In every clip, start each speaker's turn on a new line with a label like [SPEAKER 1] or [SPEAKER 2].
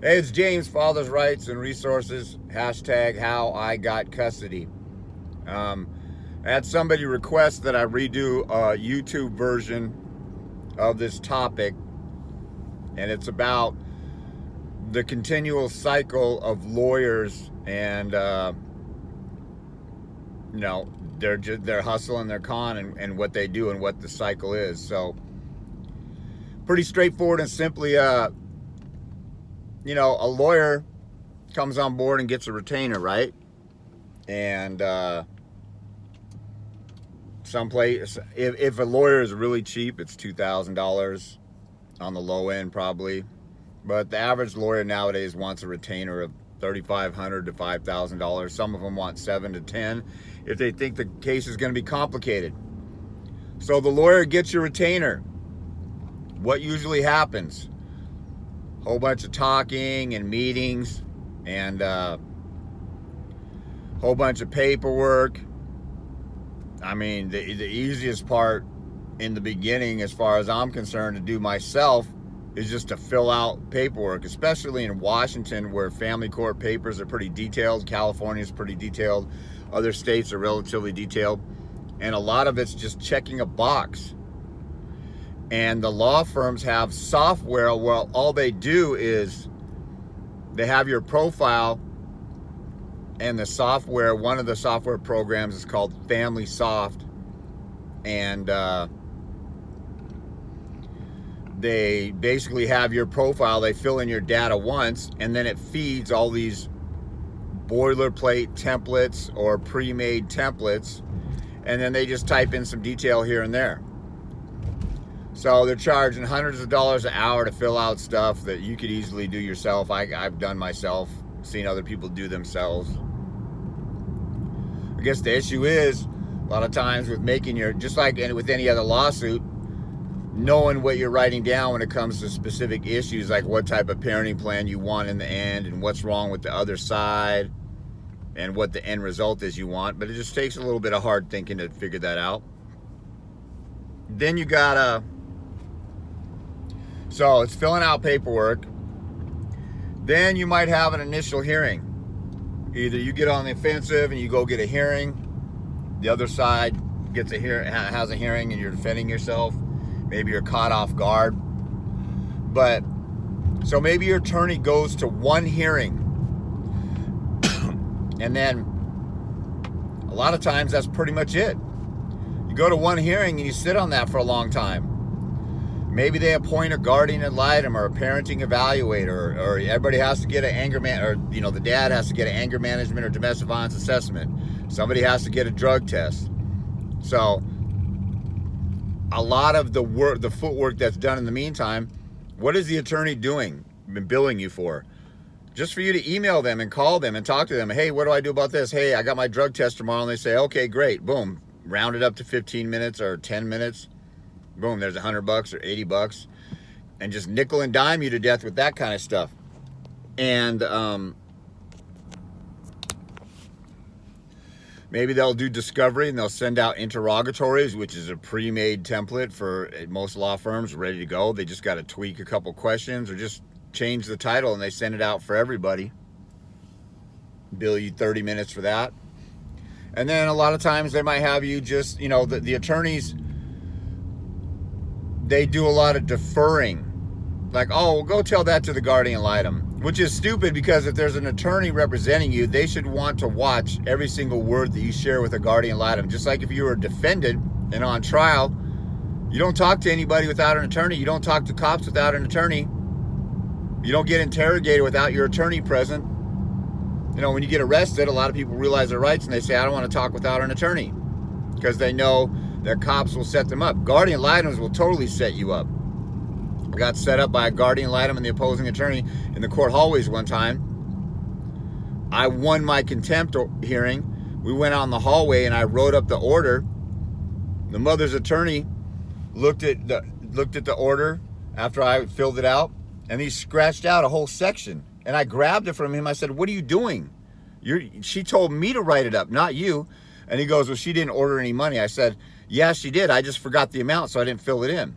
[SPEAKER 1] Hey, it's James, Father's Rights and Resources, hashtag HowiGotCustody. I had somebody request that I redo a YouTube version of this topic, and it's about the continual cycle of lawyers and, they're hustle and their con and what they do and what the cycle is. So, pretty straightforward and simply, a lawyer comes on board and gets a retainer, right? And someplace, if a lawyer is really cheap, it's $2,000 on the low end probably. But the average lawyer nowadays wants a retainer of $3,500 to $5,000. Some of them want $7,000 to $10,000 if they think the case is going to be complicated. So the lawyer gets your retainer. What usually happens? Whole bunch of talking and meetings and whole bunch of paperwork. I mean, the easiest part in the beginning, as far as I'm concerned, to do myself is just to fill out paperwork, especially in Washington, where family court papers are pretty detailed. California is pretty detailed. Other states are relatively detailed. And a lot of it's just checking a box. And the law firms have software where all they do is they have your profile, and the software, one of the software programs is called Family Soft, and they basically have your profile, they fill in your data once, and then it feeds all these boilerplate templates or pre-made templates, and then they just type in some detail here and there. So they're charging hundreds of dollars an hour to fill out stuff that you could easily do yourself. I've done myself, seen other people do themselves. I guess the issue is, a lot of times with making your, just like with any other lawsuit, knowing what you're writing down when it comes to specific issues, like what type of parenting plan you want in the end and what's wrong with the other side and what the end result is you want. But it just takes a little bit of hard thinking to figure that out. Then you gotta, so it's filling out paperwork. Then you might have an initial hearing. Either you get on the offensive and you go get a hearing. The other side gets a has a hearing and you're defending yourself. Maybe you're caught off guard. But, so maybe your attorney goes to one hearing. And then, a lot of times that's pretty much it. You go to one hearing and you sit on that for a long time. Maybe they appoint a guardian ad litem or a parenting evaluator, or everybody has to get an anger the dad has to get an anger management or domestic violence assessment. Somebody has to get a drug test. So a lot of the footwork that's done in the meantime, what is the attorney doing, been billing you for? Just for you to email them and call them and talk to them. Hey, what do I do about this? Hey, I got my drug test tomorrow. And they say, okay, great. Boom. Round it up to 15 minutes or 10 minutes. Boom, there's $100 or $80, and just nickel and dime you to death with that kind of stuff. And maybe they'll do discovery and they'll send out interrogatories, which is a pre-made template for most law firms, ready to go. They just got to tweak a couple questions or just change the title, and they send it out for everybody. Bill you 30 minutes for that. And then a lot of times they might have you just, the attorneys, they do a lot of deferring. Like, oh, well, go tell that to the guardian ad litem, which is stupid, because if there's an attorney representing you, they should want to watch every single word that you share with a guardian ad litem. Just like if you were a defendant and on trial, you don't talk to anybody without an attorney. You don't talk to cops without an attorney. You don't get interrogated without your attorney present. When you get arrested, a lot of people realize their rights and they say, I don't want to talk without an attorney, because they know that cops will set them up. Guardian ad litems will totally set you up. I got set up by a guardian ad litem and the opposing attorney in the court hallways one time. I won my contempt hearing. We went out in the hallway and I wrote up the order. The mother's attorney looked at the order after I filled it out, and he scratched out a whole section. And I grabbed it from him. I said, what are you doing? She told me to write it up, not you. And he goes, well, she didn't order any money. I said, yeah, she did. I just forgot the amount, so I didn't fill it in.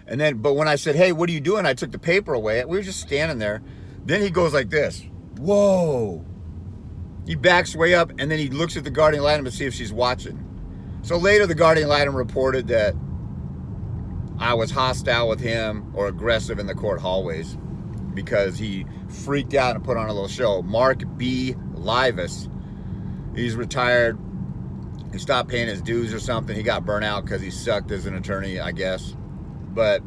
[SPEAKER 1] And then, but when I said, hey, what are you doing? I took the paper away. We were just standing there. Then he goes like this. Whoa. He backs way up, and then he looks at the guardian ad litem to see if she's watching. So later, the guardian ad litem reported that I was hostile with him or aggressive in the court hallways because he freaked out and put on a little show. Mark B. Livas, he's retired. He stopped paying his dues or something. He got burnt out because he sucked as an attorney, I guess. But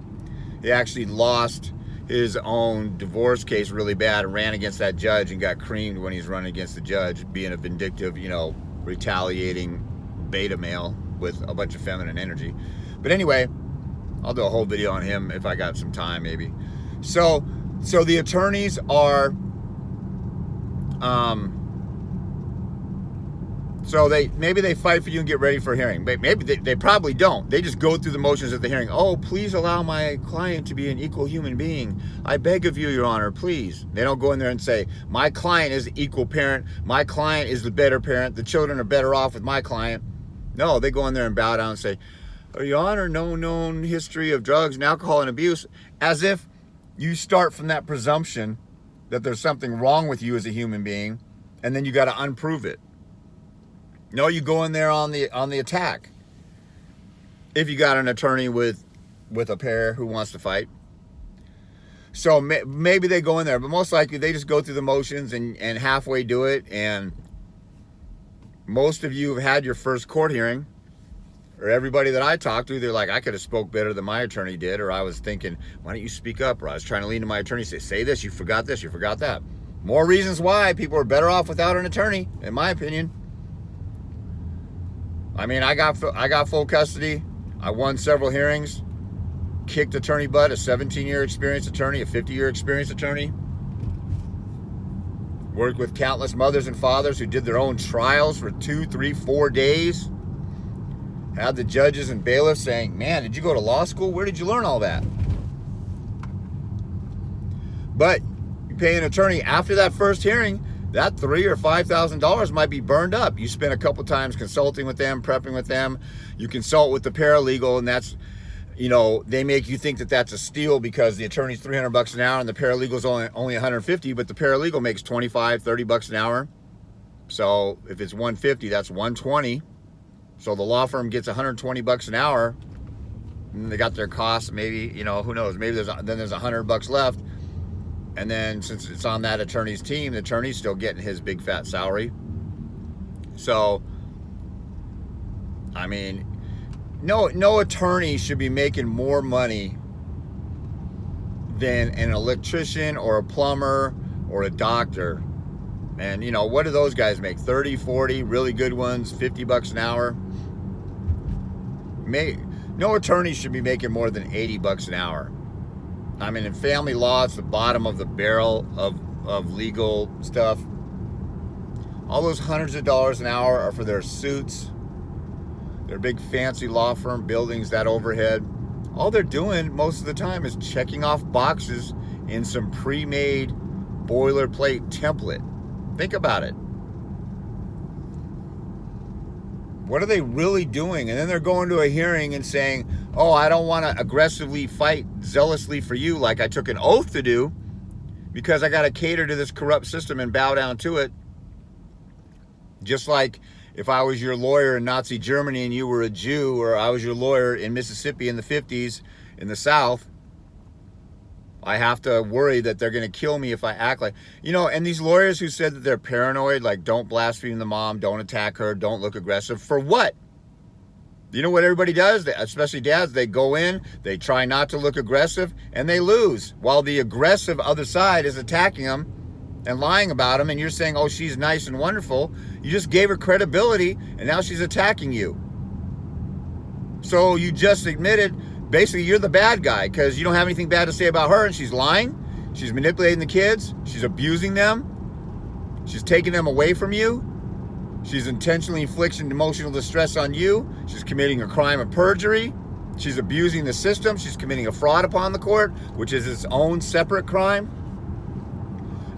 [SPEAKER 1] he actually lost his own divorce case really bad and ran against that judge and got creamed when he's running against the judge, being a vindictive, retaliating beta male with a bunch of feminine energy. But anyway, I'll do a whole video on him if I got some time, maybe. So the attorneys are, so maybe they fight for you and get ready for a hearing. Maybe they probably don't. They just go through the motions at the hearing. Oh, please allow my client to be an equal human being. I beg of you, Your Honor, please. They don't go in there and say, my client is the equal parent. My client is the better parent. The children are better off with my client. No, they go in there and bow down and say, Your Honor, no known history of drugs and alcohol and abuse, as if you start from that presumption that there's something wrong with you as a human being, and then you got to unprove it. No, you go in there on the attack. If you got an attorney with a pair who wants to fight. So maybe they go in there, but most likely they just go through the motions and halfway do it. And most of you have had your first court hearing, or everybody that I talked to, they're like, I could have spoke better than my attorney did, or I was thinking, why don't you speak up? Or I was trying to lean to my attorney, say this, you forgot this, you forgot that. More reasons why people are better off without an attorney, in my opinion. I mean, I got full custody. I won several hearings, kicked attorney butt, a 17-year experienced attorney, a 50-year experienced attorney. Worked with countless mothers and fathers who did their own trials for 2, 3, 4 days. Had the judges and bailiffs saying, man, did you go to law school? Where did you learn all that? But you pay an attorney after that first hearing, that $3,000 or $5,000 might be burned up. You spend a couple times consulting with them, prepping with them. You consult with the paralegal, and that's, they make you think that that's a steal because the attorney's $300 an hour and the paralegal's only $150, but the paralegal makes $25, $30 an hour. So if it's $150, that's $120. So the law firm gets $120 an hour, and they got their costs. Maybe, who knows? Maybe there's $100 left. And then since it's on that attorney's team, the attorney's still getting his big fat salary. So, I mean, no attorney should be making more money than an electrician or a plumber or a doctor. And, what do those guys make? 30, 40, really good ones, $50 an hour. No attorney should be making more than $80 an hour. I mean, in family law, it's the bottom of the barrel of legal stuff. All those hundreds of dollars an hour are for their suits, their big fancy law firm buildings, that overhead. All they're doing most of the time is checking off boxes in some pre-made boilerplate template. Think about it. What are they really doing? And then they're going to a hearing and saying, oh, I don't want to aggressively fight zealously for you like I took an oath to do because I got to cater to this corrupt system and bow down to it. Just like if I was your lawyer in Nazi Germany and you were a Jew, or I was your lawyer in Mississippi in the 50s in the South, I have to worry that they're going to kill me if I act like, and these lawyers who said that they're paranoid, like don't blaspheme the mom, don't attack her, don't look aggressive. For what? You know what everybody does, especially dads? They go in, they try not to look aggressive, and they lose. While the aggressive other side is attacking them and lying about them, and you're saying, oh, she's nice and wonderful. You just gave her credibility, and now she's attacking you. So you just admitted, basically, you're the bad guy because you don't have anything bad to say about her, and she's lying. She's manipulating the kids. She's abusing them. She's taking them away from you. She's intentionally inflicting emotional distress on you. She's committing a crime of perjury. She's abusing the system. She's committing a fraud upon the court, which is its own separate crime.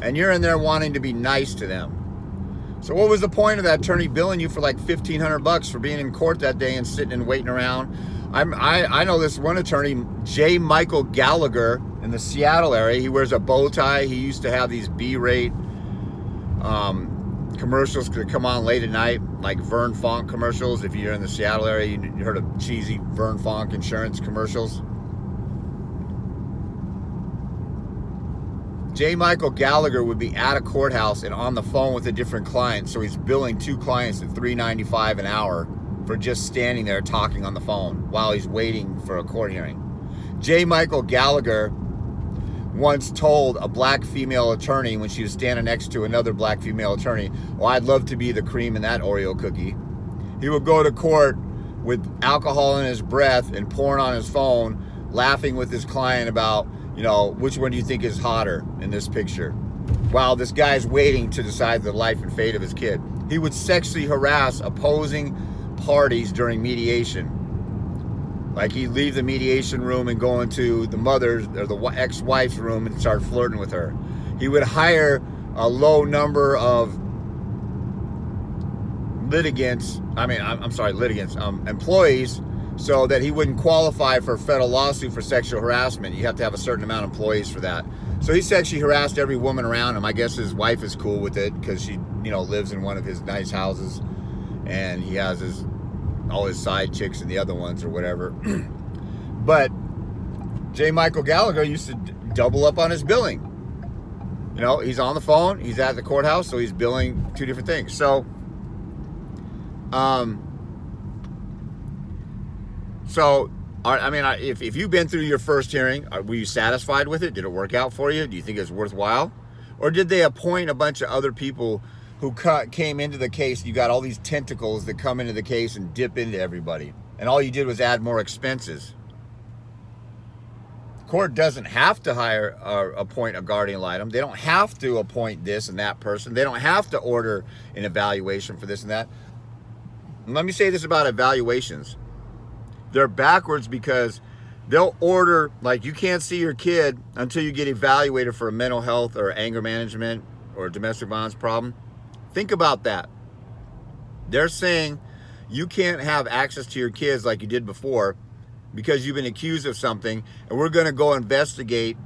[SPEAKER 1] And you're in there wanting to be nice to them. So what was the point of that attorney billing you for like $1,500 for being in court that day and sitting and waiting around? I know this one attorney, J. Michael Gallagher, and in the Seattle area. He wears a bow tie. He used to have these B-rate commercials that come on late at night, like Vern Fonk commercials. If you're in the Seattle area, you heard of cheesy Vern Fonk insurance commercials. J. Michael Gallagher would be at a courthouse and on the phone with a different client, so he's billing 2 clients at $3.95 an hour for just standing there talking on the phone while he's waiting for a court hearing. J. Michael Gallagher once told a black female attorney when she was standing next to another black female attorney, "Well, I'd love to be the cream in that Oreo cookie." He would go to court with alcohol in his breath and porn on his phone, laughing with his client about, which one do you think is hotter in this picture? While this guy's waiting to decide the life and fate of his kid. He would sexually harass opposing parties during mediation. Like he'd leave the mediation room and go into the mother's or the ex-wife's room and start flirting with her. He would hire a low number of employees so that he wouldn't qualify for a federal lawsuit for sexual harassment. You have to have a certain amount of employees for that. So he sexually harassed every woman around him. I guess his wife is cool with it because she, lives in one of his nice houses and he has all his side chicks and the other ones or whatever. But J. Michael Gallagher used to double up on his billing. He's on the phone, he's at the courthouse, so he's billing 2 different things. So, if you've been through your first hearing, were you satisfied with it? Did it work out for you? Do you think it's worthwhile? Or did they appoint a bunch of other people who came into the case? You got all these tentacles that come into the case and dip into everybody. And all you did was add more expenses. The court doesn't have to hire or appoint a guardian ad litem. They don't have to appoint this and that person. They don't have to order an evaluation for this and that. And let me say this about evaluations. They're backwards because they'll order, like, you can't see your kid until you get evaluated for a mental health or anger management or a domestic violence problem. Think about that. They're saying you can't have access to your kids like you did before because you've been accused of something, and we're going to go investigate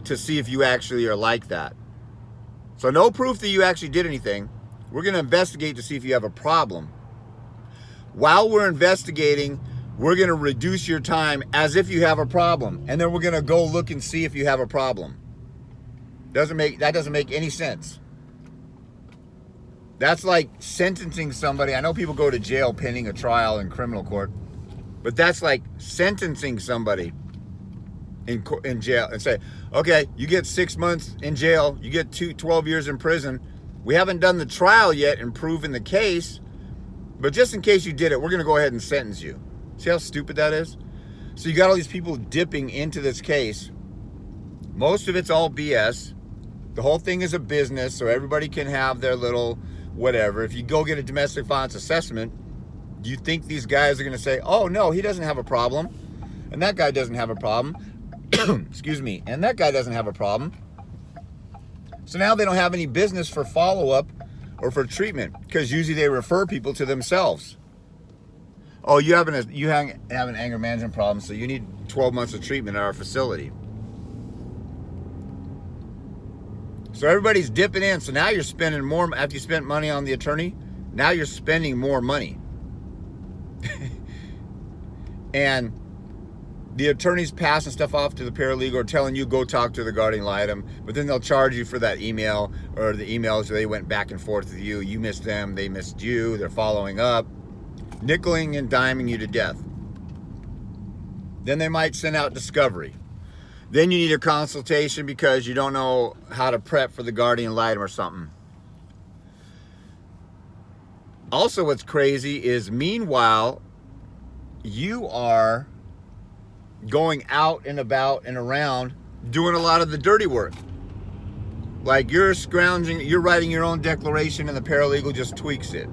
[SPEAKER 1] to see if you actually are like that. So no proof that you actually did anything. We're going to investigate to see if you have a problem. While we're investigating, we're going to reduce your time as if you have a problem, and then we're going to go look and see if you have a problem. That doesn't make any sense. That's like sentencing somebody. I know people go to jail pending a trial in criminal court, but that's like sentencing somebody in jail and say, okay, you get 6 months in jail, you get 12 years in prison. We haven't done the trial yet and proven the case, but just in case you did it, we're going to go ahead and sentence you. See how stupid that is? So you got all these people dipping into this case. Most of it's all BS. The whole thing is a business, so everybody can have their little whatever. If you go get a domestic violence assessment, do you think these guys are going to say, oh, no, he doesn't have a problem, and that guy doesn't have a problem, excuse me, and that guy doesn't have a problem? So now they don't have any business for follow-up or for treatment, because usually they refer people to themselves. Oh, you have an anger management problem, so you need 12 months of treatment at our facility. So everybody's dipping in. So now you're spending more, after you spent money on the attorney, now you're spending more money. And the attorney's passing stuff off to the paralegal or telling you go talk to the guardian ad litem, but then they'll charge you for that email or the emails where they went back and forth with you. You missed them, they missed you, they're following up, nickeling and diming you to death. Then they might send out discovery. Then you need a consultation because you don't know how to prep for the guardian ad litem or something. Also, what's crazy is meanwhile, you are going out and about and around doing a lot of the dirty work. Like you're scrounging, you're writing your own declaration and the paralegal just tweaks it.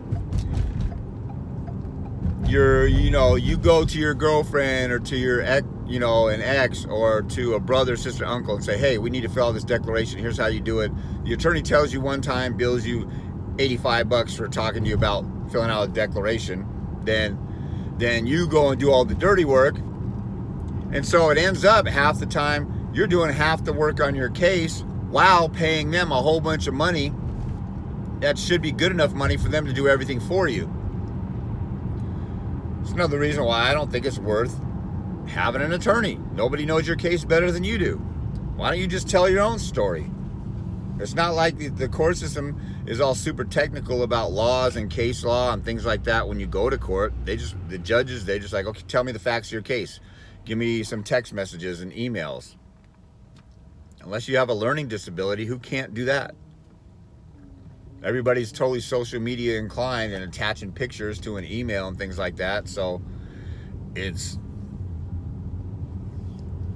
[SPEAKER 1] You go to your girlfriend or to your an ex or to a brother, sister, uncle and say, hey, we need to fill out this declaration. Here's how you do it. The attorney tells you one time, bills you $85 for talking to you about filling out a declaration. Then you go and do all the dirty work. And so it ends up half the time you're doing half the work on your case while paying them a whole bunch of money that should be good enough money for them to do everything for you. It's another reason why I don't think it's worth having an attorney. Nobody knows your case better than you do. Why don't you just tell your own story? It's not like the court system is all super technical about laws and case law and things like that. When you go to court, the judges, they just like, okay, tell me the facts of your case. Give me some text messages and emails. Unless you have a learning disability, who can't do that? Everybody's totally social media inclined and attaching pictures to an email and things like that. So it's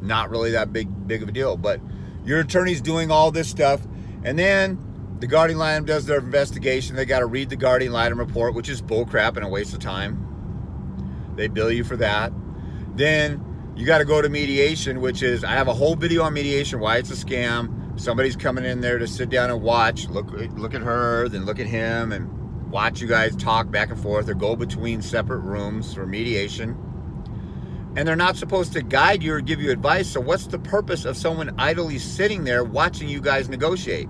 [SPEAKER 1] not really that big of a deal. But your attorney's doing all this stuff, and then the guardian litem does their investigation. They got to read the guardian litem report, which is bullcrap and a waste of time. They bill you for that. Then you got to go to mediation, which is, I have a whole video on mediation, why it's a scam. Somebody's coming in there to sit down and watch, look at her, then look at him, and watch you guys talk back and forth or go between separate rooms for mediation. And they're not supposed to guide you or give you advice. So what's the purpose of someone idly sitting there watching you guys negotiate?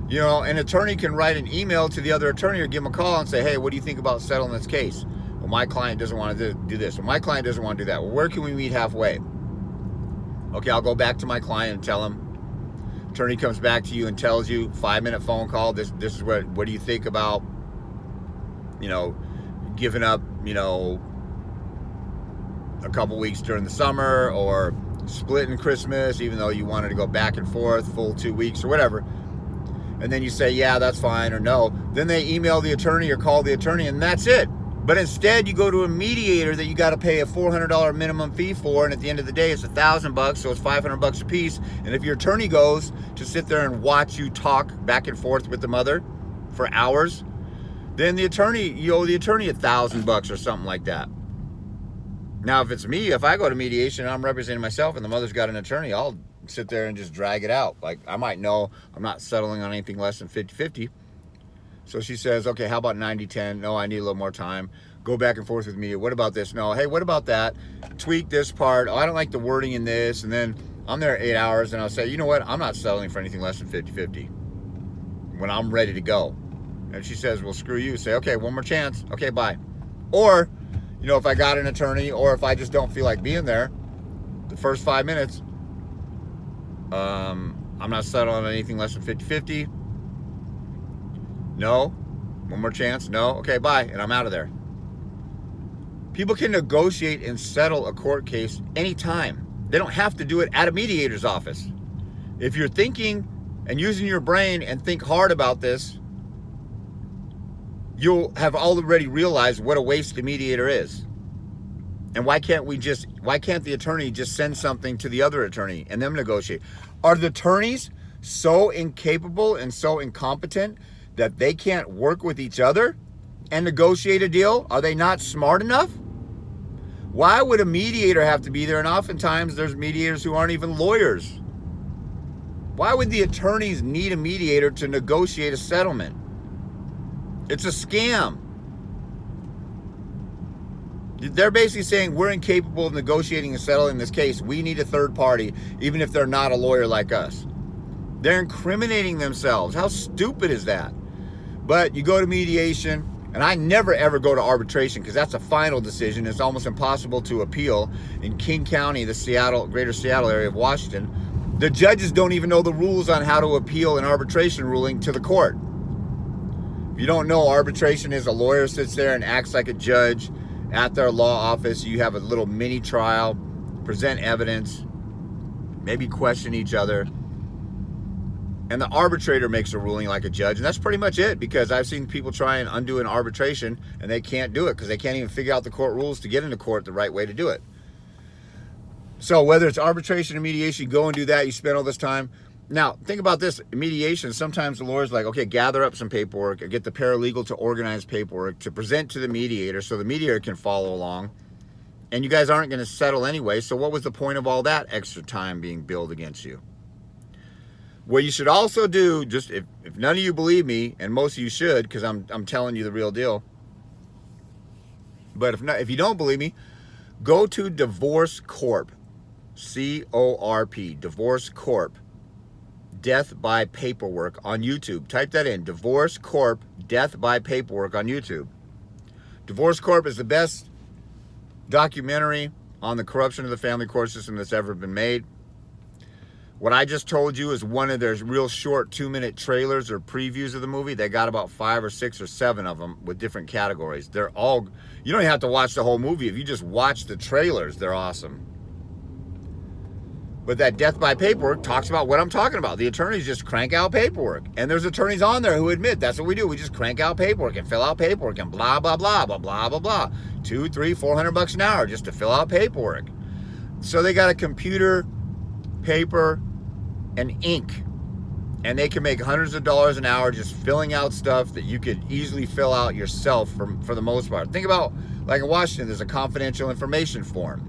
[SPEAKER 1] You know, an attorney can write an email to the other attorney or give them a call and say, hey, what do you think about settling this case? Well, my client doesn't want to do this. Well, my client doesn't want to do that. Well, where can we meet halfway? Okay, I'll go back to my client and tell him. Attorney comes back to you and tells you, 5-minute phone call, this is what do you think about, you know, giving up, you know, a couple weeks during the summer, or splitting Christmas, even though you wanted to go back and forth full 2 weeks or whatever. And then you say, yeah, that's fine, or no. Then they email the attorney or call the attorney, and that's it. But instead, you go to a mediator that you got to pay a $400 minimum fee for, and at the end of the day, it's $1,000, so it's $500 a piece. And if your attorney goes to sit there and watch you talk back and forth with the mother for hours, then you owe the attorney $1,000 or something like that. Now, if it's me, if I go to mediation and I'm representing myself and the mother's got an attorney, I'll sit there and just drag it out. Like, I might know I'm not settling on anything less than 50-50. So she says, okay, how about 90-10? No, I need a little more time. Go back and forth with me. What about this? No, hey, what about that? Tweak this part. Oh, I don't like the wording in this. And then I'm there 8 hours and I'll say, you know what? I'm not settling for anything less than 50-50 when I'm ready to go. And she says, well, screw you. Say, okay, one more chance. Okay, bye. Or, you know, if I got an attorney, or if I just don't feel like being there, the first 5 minutes, I'm not settling on anything less than 50-50. No. One more chance. No. Okay, bye. And I'm out of there. People can negotiate and settle a court case anytime. They don't have to do it at a mediator's office. If you're thinking and using your brain and think hard about this, you'll have already realized what a waste a mediator is. And why can't the attorney just send something to the other attorney and them negotiate? Are the attorneys so incapable and so incompetent that they can't work with each other and negotiate a deal? Are they not smart enough? Why would a mediator have to be there? And oftentimes there's mediators who aren't even lawyers. Why would the attorneys need a mediator to negotiate a settlement? It's a scam. They're basically saying we're incapable of negotiating and settling this case. We need a third party, even if they're not a lawyer like us. They're incriminating themselves. How stupid is that? But you go to mediation, and I never ever go to arbitration because that's a final decision. It's almost impossible to appeal. In King County, the greater Seattle area of Washington, the judges don't even know the rules on how to appeal an arbitration ruling to the court. If you don't know, arbitration is a lawyer sits there and acts like a judge at their law office. You have a little mini trial, present evidence, maybe question each other, and the arbitrator makes a ruling like a judge. And that's pretty much it, because I've seen people try and undo an arbitration and they can't do it because they can't even figure out the court rules to get into court the right way to do it. So whether it's arbitration or mediation, you go and do that, you spend all this time. Now, think about this. Mediation, sometimes the lawyer's like, okay, gather up some paperwork, or get the paralegal to organize paperwork to present to the mediator so the mediator can follow along. And you guys aren't going to settle anyway, so what was the point of all that extra time being billed against you? What you should also do, just if none of you believe me, and most of you should, because I'm telling you the real deal, but if you don't believe me, go to Divorce Corp. C-O-R-P, Divorce Corp, Death by Paperwork on YouTube. Type that in, Divorce Corp, Death by Paperwork on YouTube. Divorce Corp is the best documentary on the corruption of the family court system that's ever been made. What I just told you is one of their real short 2-minute trailers or previews of the movie. They got about 5 or 6 or 7 of them with different categories. They're all, you don't even have to watch the whole movie. If you just watch the trailers, they're awesome. But that Death by Paperwork talks about what I'm talking about. The attorneys just crank out paperwork. And there's attorneys on there who admit that's what we do. We just crank out paperwork and fill out paperwork and blah, blah, blah, blah, blah, blah, blah. $200, $300, $400 an hour just to fill out paperwork. So they got a computer, paper, and ink, and they can make hundreds of dollars an hour just filling out stuff that you could easily fill out yourself for the most part. Think about, like in Washington, there's a confidential information form.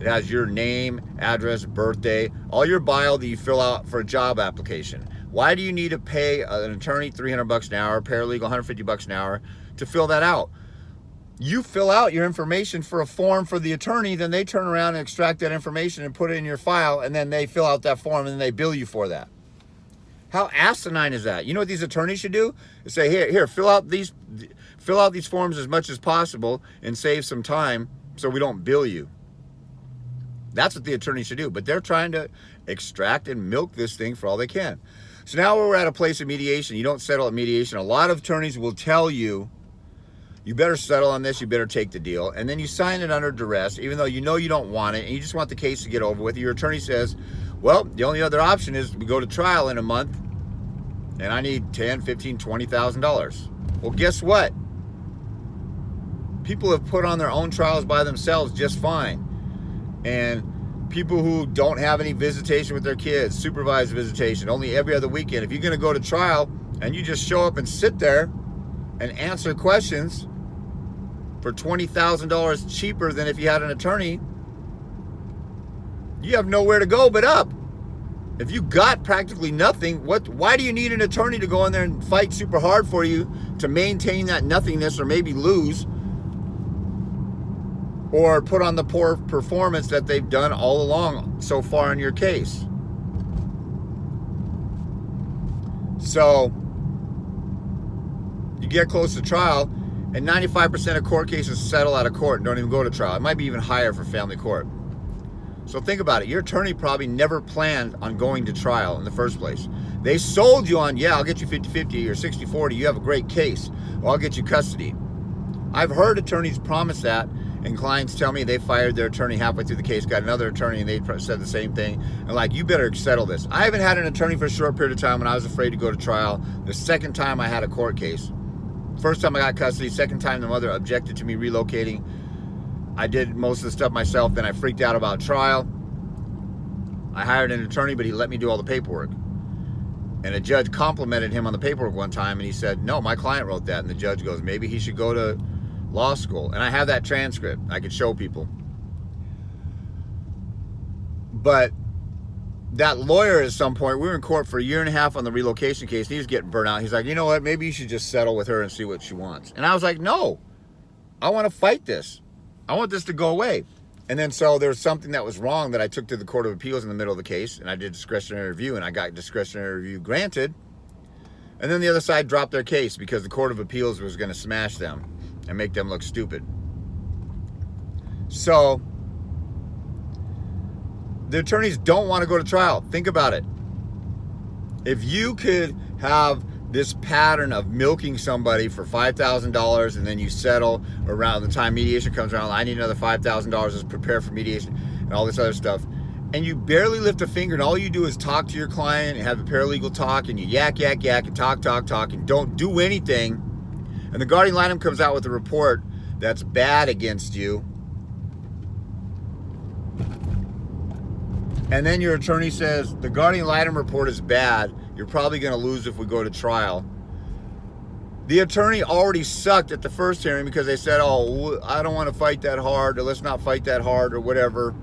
[SPEAKER 1] It has your name, address, birthday, all your bio that you fill out for a job application. Why do you need to pay an attorney $300 an hour, paralegal $150 an hour to fill that out? You fill out your information for a form for the attorney, then they turn around and extract that information and put it in your file, and then they fill out that form and then they bill you for that. How asinine is that? You know what these attorneys should do? Is say, here, fill out these forms as much as possible and save some time so we don't bill you. That's what the attorney should do, but they're trying to extract and milk this thing for all they can. So now we're at a place of mediation. You don't settle at mediation. A lot of attorneys will tell you, you better settle on this, you better take the deal, and then you sign it under duress, even though you know you don't want it, and you just want the case to get over with. Your attorney says, well, the only other option is we go to trial in a month, and I need $10,000, $15,000, $20,000. Well, guess what? People have put on their own trials by themselves just fine. And people who don't have any visitation with their kids, supervised visitation, only every other weekend. If you're going to go to trial and you just show up and sit there and answer questions for $20,000 cheaper than if you had an attorney, you have nowhere to go but up. If you got practically nothing, why do you need an attorney to go in there and fight super hard for you to maintain that nothingness or maybe lose or put on the poor performance that they've done all along so far in your case? So you get close to trial, and 95% of court cases settle out of court and don't even go to trial. It might be even higher for family court. So think about it. Your attorney probably never planned on going to trial in the first place. They sold you on, yeah, I'll get you 50-50 or 60-40. You have a great case. Well, I'll get you custody. I've heard attorneys promise that, and clients tell me they fired their attorney halfway through the case, got another attorney, and they said the same thing. And like, you better settle this. I haven't had an attorney for a short period of time when I was afraid to go to trial. The second time I had a court case. First time I got custody, second time the mother objected to me relocating. I did most of the stuff myself, then I freaked out about trial. I hired an attorney, but he let me do all the paperwork. And a judge complimented him on the paperwork one time, and he said, no, my client wrote that. And the judge goes, maybe he should go to law school. And I have that transcript. I could show people. But that lawyer at some point, we were in court for 1.5 years on the relocation case, and he was getting burnt out. He's like, you know what, maybe you should just settle with her and see what she wants. And I was like, no, I want to fight this. I want this to go away. And then so there was something that was wrong that I took to the Court of Appeals in the middle of the case, and I did discretionary review, and I got discretionary review granted. And then the other side dropped their case because the Court of Appeals was going to smash them and make them look stupid. So the attorneys don't want to go to trial. Think about it. If you could have this pattern of milking somebody for $5,000 and then you settle around the time mediation comes around, I need another $5,000 to prepare for mediation and all this other stuff, and you barely lift a finger and all you do is talk to your client and have a paralegal talk and you yak and talk and don't do anything, and the guardian litem comes out with a report that's bad against you, and then your attorney says the guardian litem report is bad, you're probably going to lose if we go to trial. The attorney already sucked at the first hearing because they said, oh, I don't want to fight that hard, or let's not fight that hard, or whatever.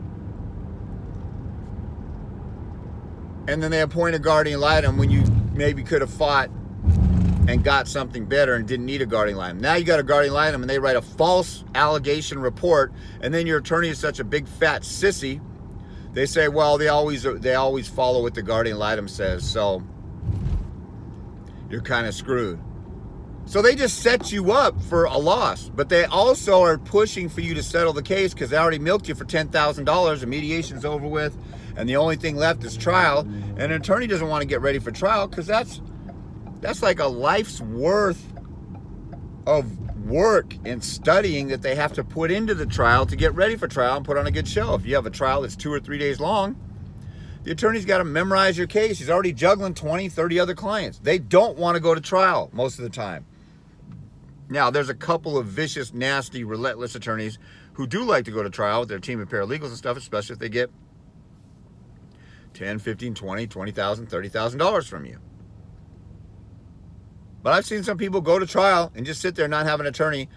[SPEAKER 1] And then they appoint a guardian litem when you maybe could have fought and got something better and didn't need a guardian litem. Now you got a guardian litem and they write a false allegation report, and then your attorney is such a big fat sissy they say, well, they always follow what the guardian ad litem says, so you're kind of screwed. So they just set you up for a loss, but they also are pushing for you to settle the case because they already milked you for $10,000. The mediation's over with, and the only thing left is trial. And an attorney doesn't want to get ready for trial because that's like a life's worth of work and studying that they have to put into the trial to get ready for trial and put on a good show. If you have a trial that's 2 or 3 days long, the attorney's got to memorize your case. He's already juggling 20, 30 other clients. They don't want to go to trial most of the time. Now, there's a couple of vicious, nasty, relentless attorneys who do like to go to trial with their team of paralegals and stuff, especially if they get $10, $15, $20, $20,000, $30,000 from you. But I've seen some people go to trial and just sit there and not have an attorney,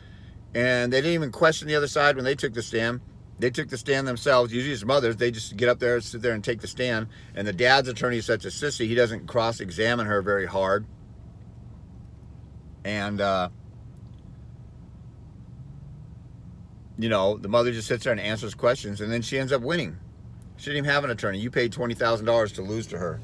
[SPEAKER 1] and they didn't even question the other side when they took the stand. They took the stand themselves. Usually as mothers, they just get up there, sit there and take the stand. And the dad's attorney is such a sissy, he doesn't cross-examine her very hard. And, you know, the mother just sits there and answers questions, and then she ends up winning. She didn't even have an attorney. You paid $20,000 to lose to her.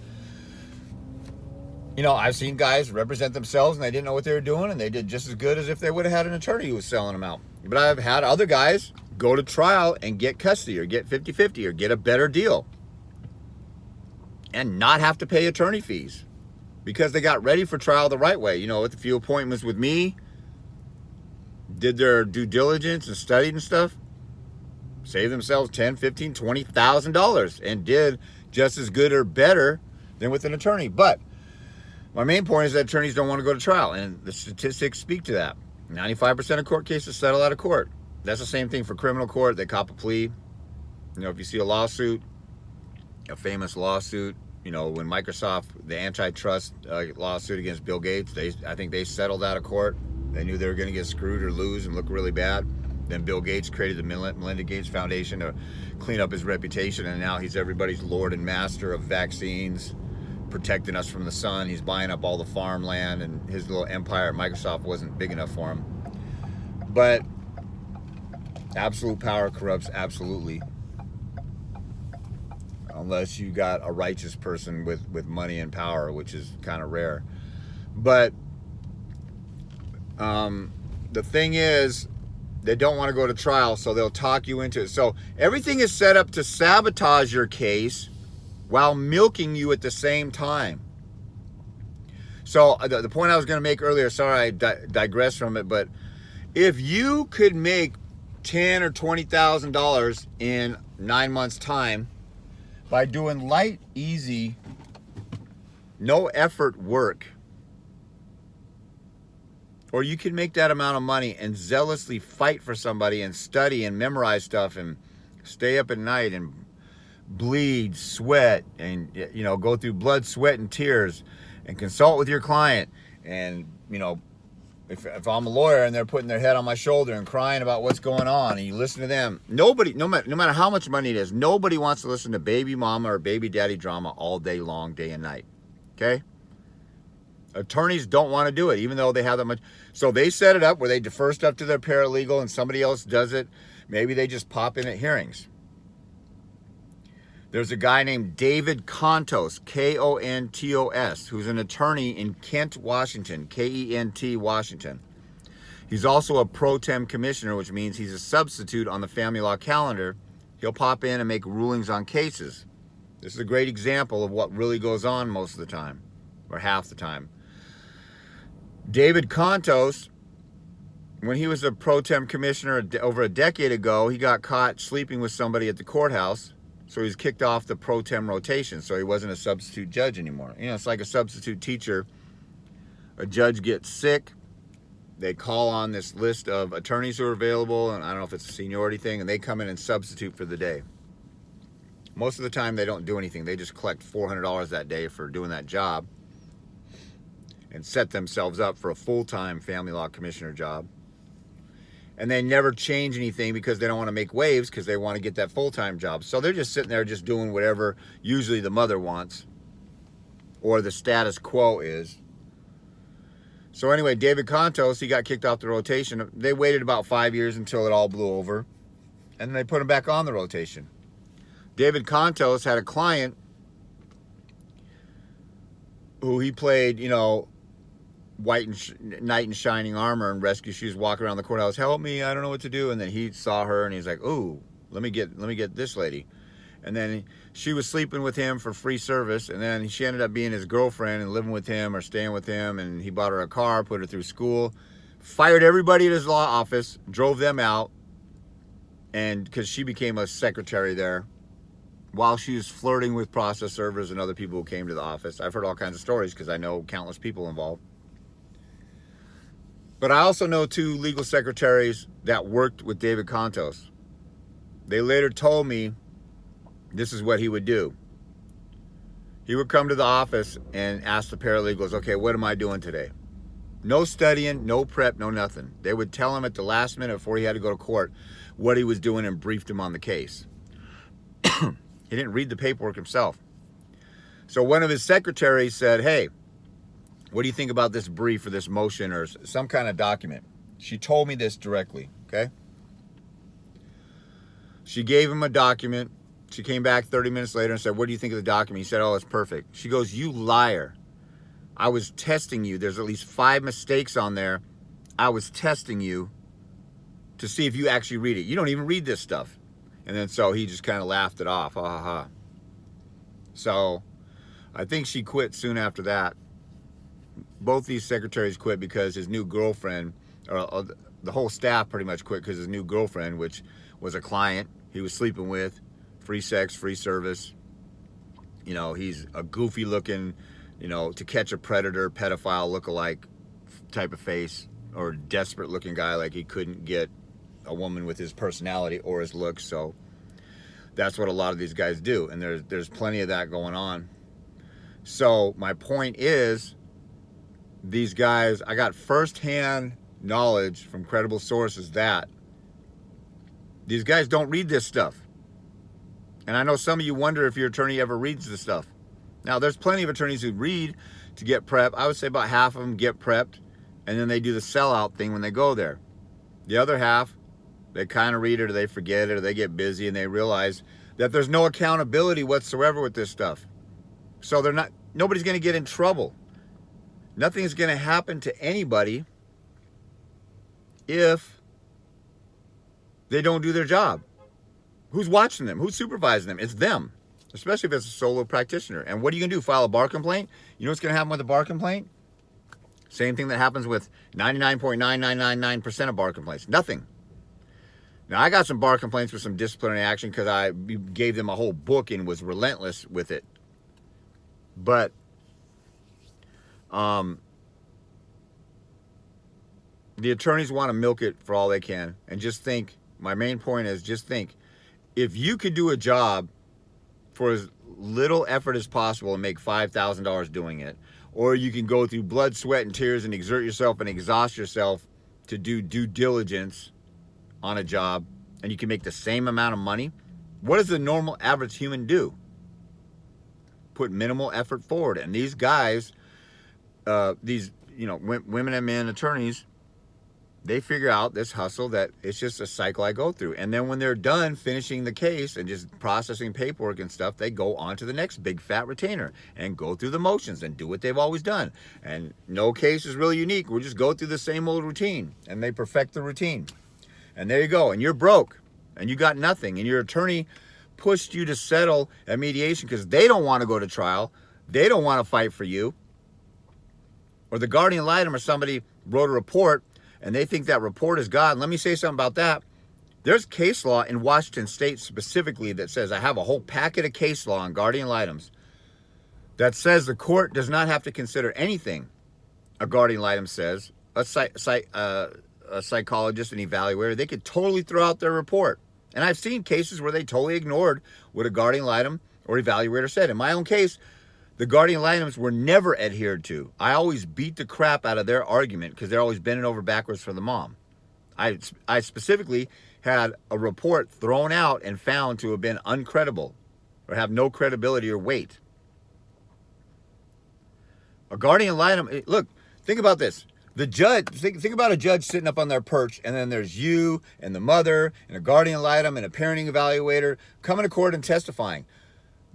[SPEAKER 1] You know, I've seen guys represent themselves, and they didn't know what they were doing, and they did just as good as if they would have had an attorney who was selling them out. But I've had other guys go to trial and get custody or get 50-50 or get a better deal and not have to pay attorney fees because they got ready for trial the right way. You know, with a few appointments with me, did their due diligence and studied and stuff, saved themselves $10,000, $15,000, $20,000 and did just as good or better than with an attorney. But my main point is that attorneys don't want to go to trial, and the statistics speak to that. 95% of court cases settle out of court. That's the same thing for criminal court. They cop a plea. You know, if you see a lawsuit, a famous lawsuit, you know, when Microsoft, the antitrust lawsuit against Bill Gates, I think they settled out of court. They knew they were going to get screwed or lose and look really bad. Then Bill Gates created the Melinda Gates Foundation to clean up his reputation, and now he's everybody's lord and master of vaccines, protecting us from the sun. He's buying up all the farmland, and his little empire at Microsoft wasn't big enough for him. But absolute power corrupts absolutely, unless you got a righteous person with money and power, which is kind of rare. But the thing is, they don't want to go to trial, so they'll talk you into it. So everything is set up to sabotage your case while milking you at the same time. So the point I was going to make earlier, sorry I digressed from it, but if you could make $10,000 or $20,000 in 9 months' time by doing light, easy, no effort work, or you can make that amount of money and zealously fight for somebody and study and memorize stuff and stay up at night and bleed, sweat, and, you know, go through blood, sweat, and tears and consult with your client. And, you know, if I'm a lawyer and they're putting their head on my shoulder and crying about what's going on, and you listen to them, nobody, no matter how much money it is, nobody wants to listen to baby mama or baby daddy drama all day long, day and night. Okay? Attorneys don't want to do it, even though they have that much. So they set it up where they defer stuff to their paralegal and somebody else does it. Maybe they just pop in at hearings. There's a guy named David Kontos, Kontos, who's an attorney in Kent, Washington, Kent, Washington. He's also a pro tem commissioner, which means he's a substitute on the family law calendar. He'll pop in and make rulings on cases. This is a great example of what really goes on most of the time, or half the time. David Kontos, when he was a pro tem commissioner over a decade ago, he got caught sleeping with somebody at the courthouse. So he's kicked off the pro tem rotation. So he wasn't a substitute judge anymore. You know, it's like a substitute teacher. A judge gets sick. They call on this list of attorneys who are available, and I don't know if it's a seniority thing, and they come in and substitute for the day. Most of the time, they don't do anything. They just collect $400 that day for doing that job and set themselves up for a full-time family law commissioner job. And they never change anything because they don't want to make waves because they want to get that full-time job. So they're just sitting there just doing whatever usually the mother wants or the status quo is. So anyway, David Kontos, he got kicked off the rotation. They waited about 5 years until it all blew over. And then they put him back on the rotation. David Contos had a client who he played, you know, knight in shining armor and rescue. She was walking around the courthouse, help me, I don't know what to do. And then he saw her and he's like, ooh, let me get this lady. And then she was sleeping with him for free service, and then she ended up being his girlfriend and living with him or staying with him, and he bought her a car, put her through school, fired everybody at his law office, drove them out, and because she became a secretary there while she was flirting with process servers and other people who came to the office. I've heard all kinds of stories because I know countless people involved. But I also know 2 legal secretaries that worked with David Contos. They later told me this is what he would do. He would come to the office and ask the paralegals, okay, what am I doing today? No studying, no prep, no nothing. They would tell him at the last minute before he had to go to court what he was doing and briefed him on the case. He didn't read the paperwork himself. So one of his secretaries said, hey, what do you think about this brief or this motion or some kind of document? She told me this directly, okay? She gave him a document. She came back 30 minutes later and said, what do you think of the document? He said, oh, it's perfect. She goes, you liar. I was testing you. There's at least 5 mistakes on there. I was testing you to see if you actually read it. You don't even read this stuff. And then so he just kind of laughed it off. Ha ha ha. So I think she quit soon after that. Both these secretaries quit because his new girlfriend, or the whole staff pretty much quit because his new girlfriend, which was a client he was sleeping with, free sex, free service. You know, he's a goofy looking, you know, to catch a predator, pedophile lookalike type of face, or desperate looking guy, like he couldn't get a woman with his personality or his looks. So that's what a lot of these guys do. And there's plenty of that going on. So my point is, these guys, I got firsthand knowledge from credible sources that these guys don't read this stuff. And I know some of you wonder if your attorney ever reads this stuff. Now, there's plenty of attorneys who read to get prepped. I would say about half of them get prepped, and then they do the sellout thing when they go there. The other half, they kind of read it, or they forget it, or they get busy, and they realize that there's no accountability whatsoever with this stuff. So nobody's going to get in trouble. Nothing's going to happen to anybody if they don't do their job. Who's watching them? Who's supervising them? It's them, especially if it's a solo practitioner. And what are you going to do? File a bar complaint? You know what's going to happen with a bar complaint? Same thing that happens with 99.9999% of bar complaints. Nothing. Now, I got some bar complaints with some disciplinary action because I gave them a whole book and was relentless with it. But the attorneys want to milk it for all they can. And just think, my main point is, just think, if you could do a job for as little effort as possible and make $5,000 doing it, or you can go through blood, sweat, and tears and exert yourself and exhaust yourself to do due diligence on a job, and you can make the same amount of money, what does the normal average human do? Put minimal effort forward. And these guys, these, you know, women and men attorneys, they figure out this hustle that it's just a cycle I go through. And then when they're done finishing the case and just processing paperwork and stuff, they go on to the next big fat retainer and go through the motions and do what they've always done. And no case is really unique. We'll just go through the same old routine, and they perfect the routine. And there you go. And you're broke and you got nothing. And your attorney pushed you to settle at mediation because they don't want to go to trial. They don't want to fight for you. Or the guardian ad litem or somebody wrote a report and they think that report is God. And let me say something about that. There's case law in Washington State specifically that says, I have a whole packet of case law on guardian ad litems that says the court does not have to consider anything a guardian ad litem says. A psychologist, an evaluator, they could totally throw out their report. And I've seen cases where they totally ignored what a guardian ad litem or evaluator said. In my own case, the guardian ad litems were never adhered to. I always beat the crap out of their argument because they're always bending over backwards for the mom. I specifically had a report thrown out and found to have been uncredible or have no credibility or weight. A guardian ad litem, look, think about this. The judge, think about a judge sitting up on their perch, and then there's you and the mother and a guardian ad litem and a parenting evaluator coming to court and testifying.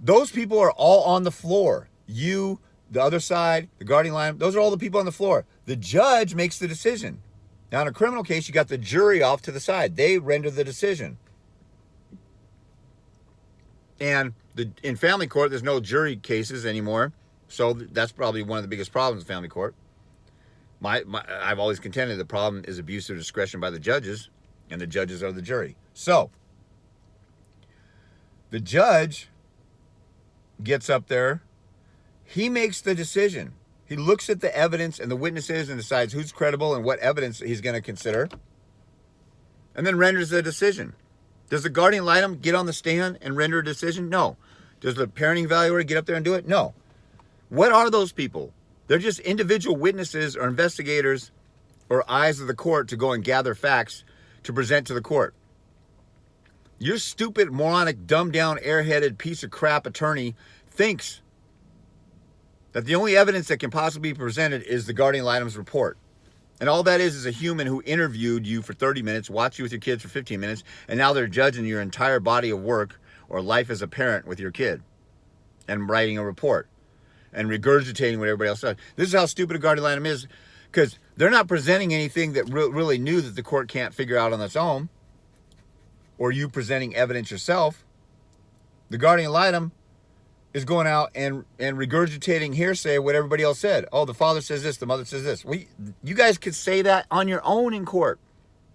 [SPEAKER 1] Those people are all on the floor. You, the other side, the guardian ad litem, those are all the people on the floor. The judge makes the decision. Now, in a criminal case, you got the jury off to the side. They render the decision. And in family court, there's no jury cases anymore. So that's probably one of the biggest problems in family court. I've always contended the problem is abuse of discretion by the judges, and the judges are the jury. So the judge gets up there. He makes the decision. He looks at the evidence and the witnesses and decides who's credible and what evidence he's going to consider, and then renders the decision. Does the guardian ad litem get on the stand and render a decision? No. Does the parenting evaluator get up there and do it? No. What are those people? They're just individual witnesses or investigators or eyes of the court to go and gather facts to present to the court. Your stupid, moronic, dumbed-down, airheaded piece of crap attorney thinks that the only evidence that can possibly be presented is the guardian ad litem's report. And all that is a human who interviewed you for 30 minutes, watched you with your kids for 15 minutes, and now they're judging your entire body of work or life as a parent with your kid and writing a report and regurgitating what everybody else does. This is how stupid a guardian ad litem is, because they're not presenting anything that really new that the court can't figure out on its own, or you presenting evidence yourself. The guardian ad litem is going out and regurgitating hearsay what everybody else said. Oh, the father says this, the mother says this. You guys could say that on your own in court.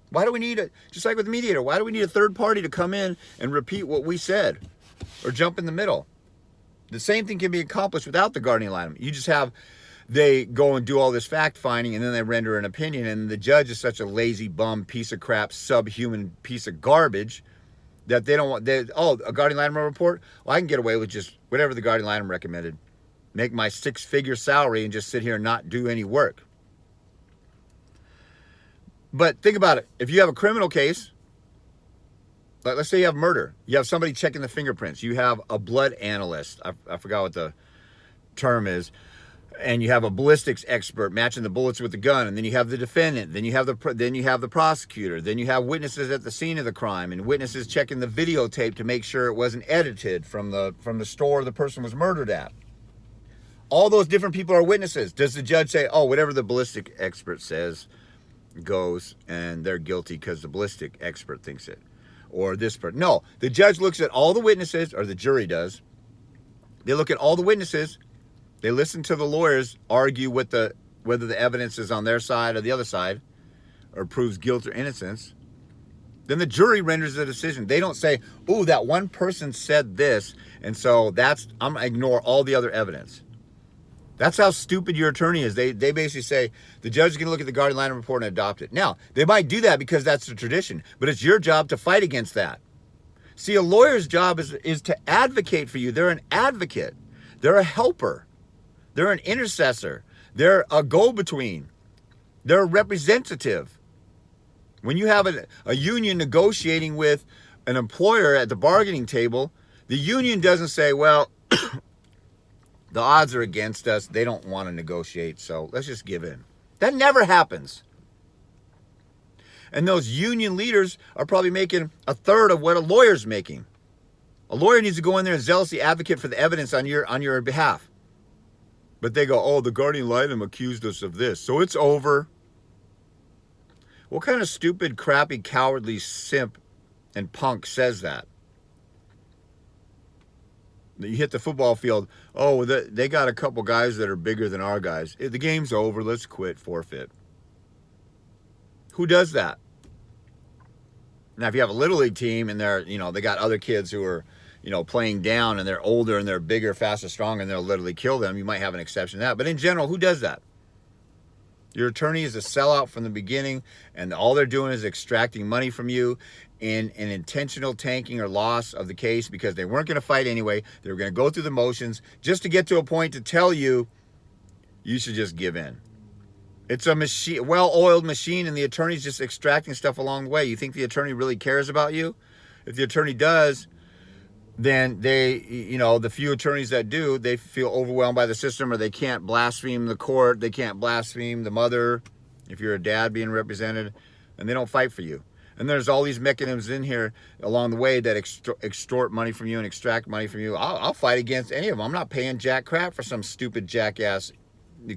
[SPEAKER 1] Why do we need it? Just like with the mediator, why do we need a third party to come in and repeat what we said or jump in the middle? The same thing can be accomplished without the guardian ad litem. You just have, they go and do all this fact finding and then they render an opinion, and the judge is such a lazy bum piece of crap, subhuman piece of garbage that they don't want, a guardian ad litem report? Well, I can get away with just whatever the guardian ad litem recommended. Make my 6-figure salary and just sit here and not do any work. But think about it. If you have a criminal case, like let's say you have murder. You have somebody checking the fingerprints. You have a blood analyst. I forgot what the term is. And you have a ballistics expert matching the bullets with the gun, and then you have the defendant, then you have the prosecutor, then you have witnesses at the scene of the crime, and witnesses checking the videotape to make sure it wasn't edited from the store the person was murdered at. All those different people are witnesses. Does the judge say, oh, whatever the ballistic expert says goes, and they're guilty because the ballistic expert thinks it, or this person? No, the judge looks at all the witnesses, or the jury does. They look at all the witnesses. They listen to the lawyers argue whether the evidence is on their side or the other side, or proves guilt or innocence. Then the jury renders a decision. They don't say, "Oh, that one person said this, and so I'm gonna ignore all the other evidence." That's how stupid your attorney is. They basically say the judge is going to look at the guardian ad litem report and adopt it. Now, they might do that because that's the tradition, but it's your job to fight against that. See, a lawyer's job is to advocate for you. They're an advocate. They're a helper. They're an intercessor. They're a go-between. They're a representative. When you have a union negotiating with an employer at the bargaining table, the union doesn't say, well, the odds are against us. They don't want to negotiate, so let's just give in. That never happens. And those union leaders are probably making a third of what a lawyer's making. A lawyer needs to go in there and zealously advocate for the evidence on your behalf. But they go, oh, the guardian ad litem accused us of this, so it's over. What kind of stupid, crappy, cowardly simp and punk says that? You hit the football field, oh, they got a couple guys that are bigger than our guys. The game's over, let's quit, forfeit. Who does that? Now, if you have a Little League team and they got other kids who are, playing down and they're older and they're bigger, faster, stronger, and they'll literally kill them, you might have an exception to that. But in general, who does that? Your attorney is a sellout from the beginning, and all they're doing is extracting money from you in an intentional tanking or loss of the case because they weren't going to fight anyway. They were going to go through the motions just to get to a point to tell you should just give in. It's a machine, well-oiled machine, and the attorney's just extracting stuff along the way. You think the attorney really cares about you? If the attorney does, then the few attorneys that do, they feel overwhelmed by the system, or they can't blaspheme the court, they can't blaspheme the mother if you're a dad being represented, and they don't fight for you. And there's all these mechanisms in here along the way that extort money from you and extract money from you. I'll fight against any of them. I'm not paying jack crap for some stupid jackass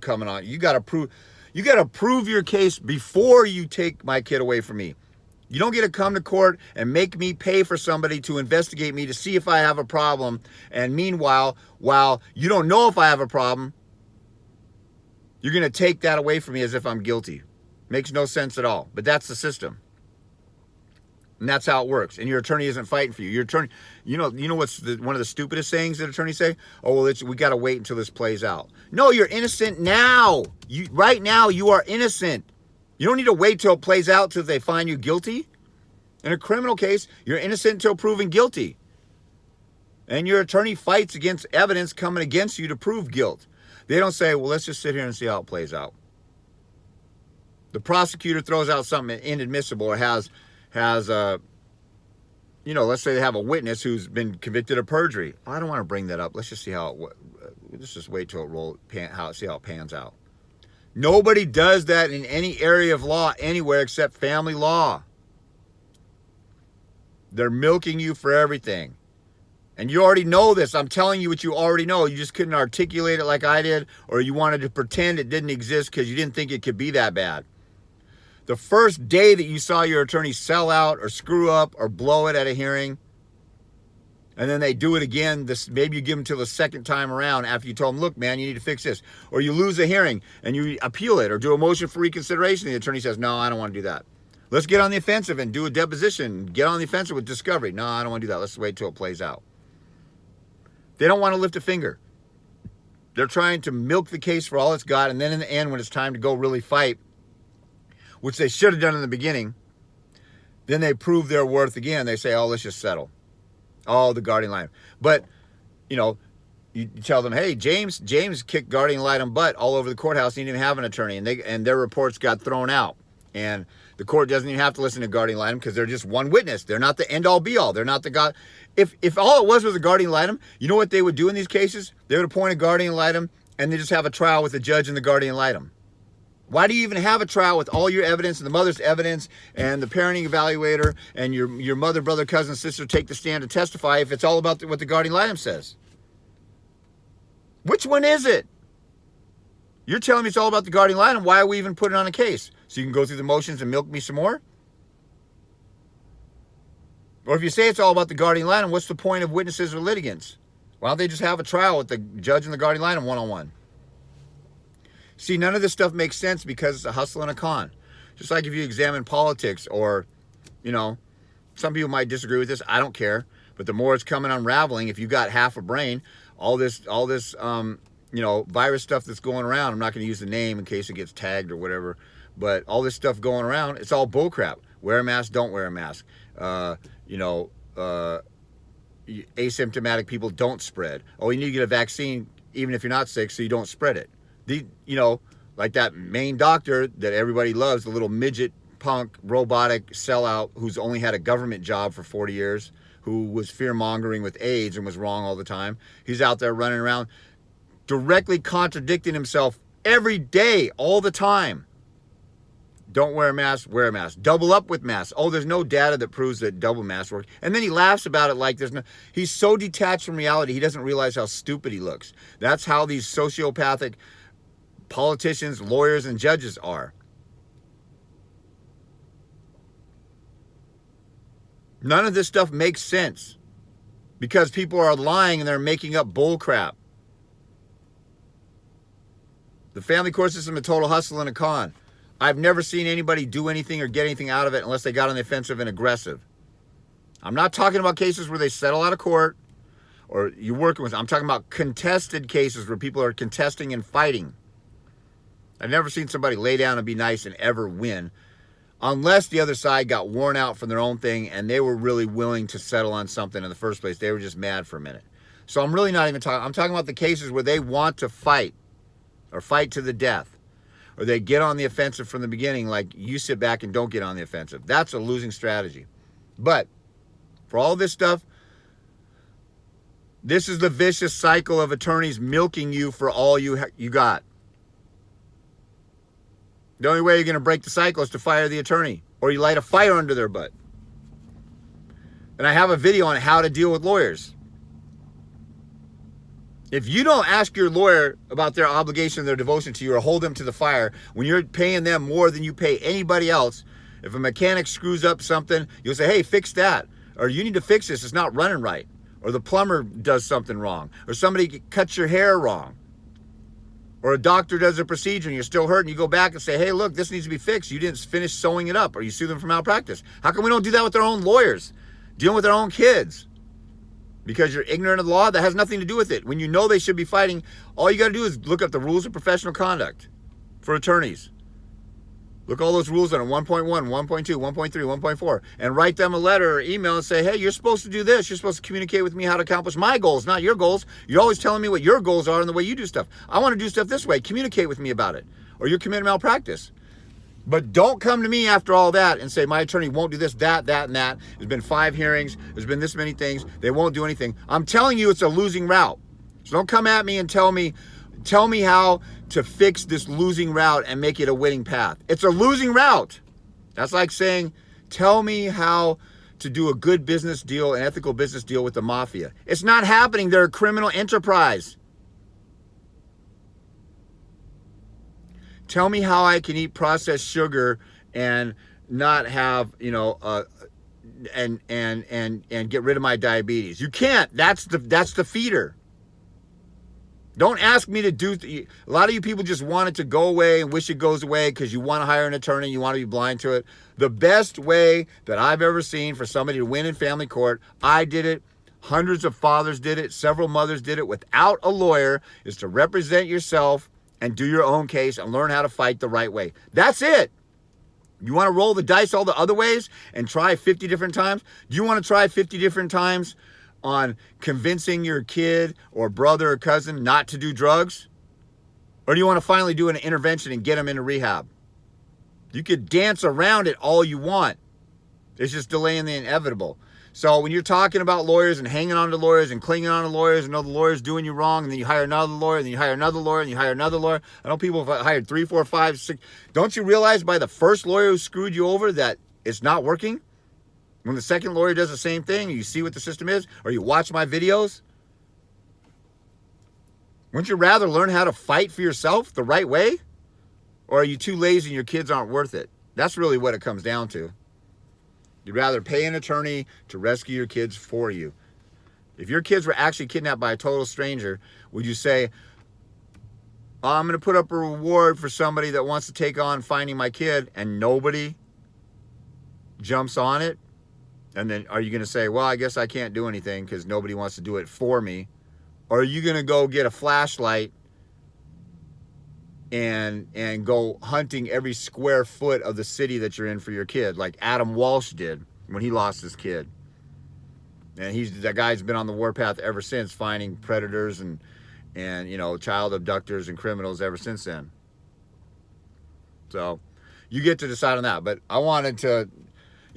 [SPEAKER 1] coming on. You got to prove your case before you take my kid away from me. You don't get to come to court and make me pay for somebody to investigate me to see if I have a problem. And meanwhile, while you don't know if I have a problem, you're going to take that away from me as if I'm guilty. Makes no sense at all. But that's the system. And that's how it works. And your attorney isn't fighting for you. Your attorney, you know what's one of the stupidest sayings that attorneys say? Oh, well, we got to wait until this plays out. No, you're innocent now. Right now, you are innocent. You don't need to wait till it plays out till they find you guilty. In a criminal case, you're innocent until proven guilty. And your attorney fights against evidence coming against you to prove guilt. They don't say, well, let's just sit here and see how it plays out. The prosecutor throws out something inadmissible or has let's say they have a witness who's been convicted of perjury. Oh, I don't want to bring that up. Let's just see let's just wait till see how it pans out. Nobody does that in any area of law anywhere except family law. They're milking you for everything. And you already know this. I'm telling you what you already know. You just couldn't articulate it like I did, or you wanted to pretend it didn't exist because you didn't think it could be that bad. The first day that you saw your attorney sell out or screw up or blow it at a hearing, and then they do it again, maybe you give them till the second time around after you told them, look, man, you need to fix this. Or you lose a hearing and you appeal it or do a motion for reconsideration. The attorney says, no, I don't want to do that. Let's get on the offensive and do a deposition. Get on the offensive with discovery. No, I don't want to do that. Let's wait till it plays out. They don't want to lift a finger. They're trying to milk the case for all it's got, and then in the end, when it's time to go really fight, which they should have done in the beginning, then they prove their worth again. They say, oh, let's just settle. Oh, the guardian litem. But, you tell them, hey, James kicked guardian litem butt all over the courthouse. He didn't even have an attorney, and their reports got thrown out. And the court doesn't even have to listen to guardian litem because they're just one witness. They're not the end-all, be-all. They're not the God. If all it was a guardian litem, you know what they would do in these cases? They would appoint a guardian litem, and they just have a trial with the judge and the guardian litem. Why do you even have a trial with all your evidence and the mother's evidence and the parenting evaluator and your mother, brother, cousin, sister take the stand to testify if it's all about what the guardian litem says? Which one is it? You're telling me it's all about the guardian litem. Why are we even putting on a case? So you can go through the motions and milk me some more? Or if you say it's all about the guardian litem, what's the point of witnesses or litigants? Why don't they just have a trial with the judge and the guardian litem one-on-one? See, none of this stuff makes sense because it's a hustle and a con. Just like if you examine politics or, some people might disagree with this. I don't care. But the more it's coming unraveling, if you got half a brain, all this, virus stuff that's going around, I'm not going to use the name in case it gets tagged or whatever, but all this stuff going around, it's all bullcrap. Wear a mask, don't wear a mask. Asymptomatic people don't spread. Oh, you need to get a vaccine even if you're not sick so you don't spread it. Like that main doctor that everybody loves, the little midget, punk, robotic sellout who's only had a government job for 40 years, who was fear-mongering with AIDS and was wrong all the time. He's out there running around directly contradicting himself every day, all the time. Don't wear a mask, wear a mask. Double up with masks. Oh, there's no data that proves that double masks work. And then he laughs about it like he's so detached from reality, he doesn't realize how stupid he looks. That's how these sociopathic politicians, lawyers, and judges are. None of this stuff makes sense because people are lying and they're making up bull crap. The family court system is a total hustle and a con. I've never seen anybody do anything or get anything out of it unless they got on the offensive and aggressive. I'm not talking about cases where they settle out of court or you're working with. I'm talking about contested cases where people are contesting and fighting. I've never seen somebody lay down and be nice and ever win unless the other side got worn out from their own thing and they were really willing to settle on something in the first place. They were just mad for a minute. So I'm really not even talking. I'm talking about the cases where they want to fight or fight to the death, or they get on the offensive from the beginning like you sit back and don't get on the offensive. That's a losing strategy. But for all this stuff, this is the vicious cycle of attorneys milking you for all you got. The only way you're going to break the cycle is to fire the attorney, or you light a fire under their butt. And I have a video on how to deal with lawyers. If you don't ask your lawyer about their obligation, their devotion to you, or hold them to the fire, when you're paying them more than you pay anybody else, if a mechanic screws up something, you'll say, hey, fix that. Or you need to fix this, it's not running right. Or the plumber does something wrong. Or somebody cuts your hair wrong. Or a doctor does a procedure and you're still hurting. You go back and say, hey, look, this needs to be fixed. You didn't finish sewing it up. Or you sue them for malpractice. How come we don't do that with our own lawyers? Dealing with their own kids? Because you're ignorant of the law? That has nothing to do with it. When you know they should be fighting, all you got to do is look up the rules of professional conduct for attorneys. Look all those rules on 1.1, 1.2, 1.3, 1.4, and write them a letter or email and say, hey, you're supposed to do this. You're supposed to communicate with me how to accomplish my goals, not your goals. You're always telling me what your goals are and the way you do stuff. I want to do stuff this way. Communicate with me about it, or you're committing malpractice. But don't come to me after all that and say, my attorney won't do this, that, and that. There's been 5 hearings. There's been this many things. They won't do anything. I'm telling you it's a losing route. So don't come at me and tell me how to fix this losing route and make it a winning path. It's a losing route. That's like saying, tell me how to do a good business deal, an ethical business deal with the mafia. It's not happening. They're a criminal enterprise. Tell me how I can eat processed sugar and not have, and get rid of my diabetes. You can't. That's the feeder. Don't ask me to do. A lot of you people just want it to go away and wish it goes away because you want to hire an attorney. You want to be blind to it. The best way that I've ever seen for somebody to win in family court, I did it. Hundreds of fathers did it. Several mothers did it without a lawyer, is to represent yourself and do your own case and learn how to fight the right way. That's it. You want to roll the dice all the other ways and try 50 different times? Do you want to try 50 different times on convincing your kid or brother or cousin not to do drugs? Or do you want to finally do an intervention and get them into rehab? You could dance around it all you want. It's just delaying the inevitable. So when you're talking about lawyers and hanging on to lawyers and clinging on to lawyers and know the lawyer's doing you wrong, and then you hire another lawyer, and then you hire another lawyer, and you hire another lawyer. I know people have hired 3, 4, 5, 6. Don't you realize by the first lawyer who screwed you over that it's not working? When the second lawyer does the same thing, and you see what the system is, or you watch my videos? Wouldn't you rather learn how to fight for yourself the right way? Or are you too lazy and your kids aren't worth it? That's really what it comes down to. You'd rather pay an attorney to rescue your kids for you. If your kids were actually kidnapped by a total stranger, would you say, oh, I'm going to put up a reward for somebody that wants to take on finding my kid, and nobody jumps on it? And then are you going to say, well, I guess I can't do anything because nobody wants to do it for me? Or are you going to go get a flashlight and go hunting every square foot of the city that you're in for your kid, like Adam Walsh did when he lost his kid? And that guy's been on the warpath ever since, finding predators and child abductors and criminals ever since then. So you get to decide on that. But I wanted to,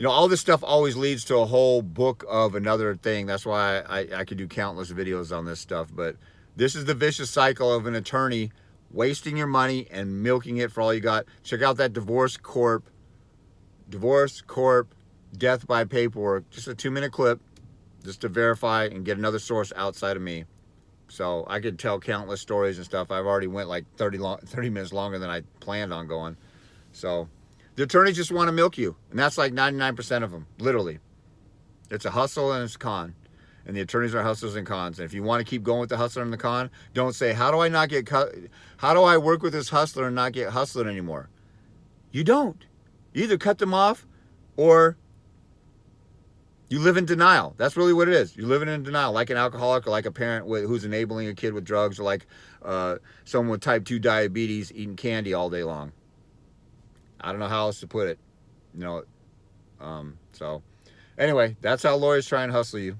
[SPEAKER 1] all this stuff always leads to a whole book of another thing. That's why I could do countless videos on this stuff. But this is the vicious cycle of an attorney wasting your money and milking it for all you got. Check out that Divorce Corp, death by paperwork. Just a 2-minute clip just to verify and get another source outside of me. So I could tell countless stories and stuff. I've already went like 30 minutes longer than I planned on going. So the attorneys just want to milk you. And that's like 99% of them, literally. It's a hustle and it's a con. And the attorneys are hustlers and cons. And if you want to keep going with the hustler and the con, don't say, how do I work with this hustler and not get hustler anymore? You don't. You either cut them off or you live in denial. That's really what it is. You're living in denial, like an alcoholic or like a parent who's enabling a kid with drugs, or like someone with type 2 diabetes eating candy all day long. I don't know how else to put it. So anyway, that's how lawyers try and hustle you.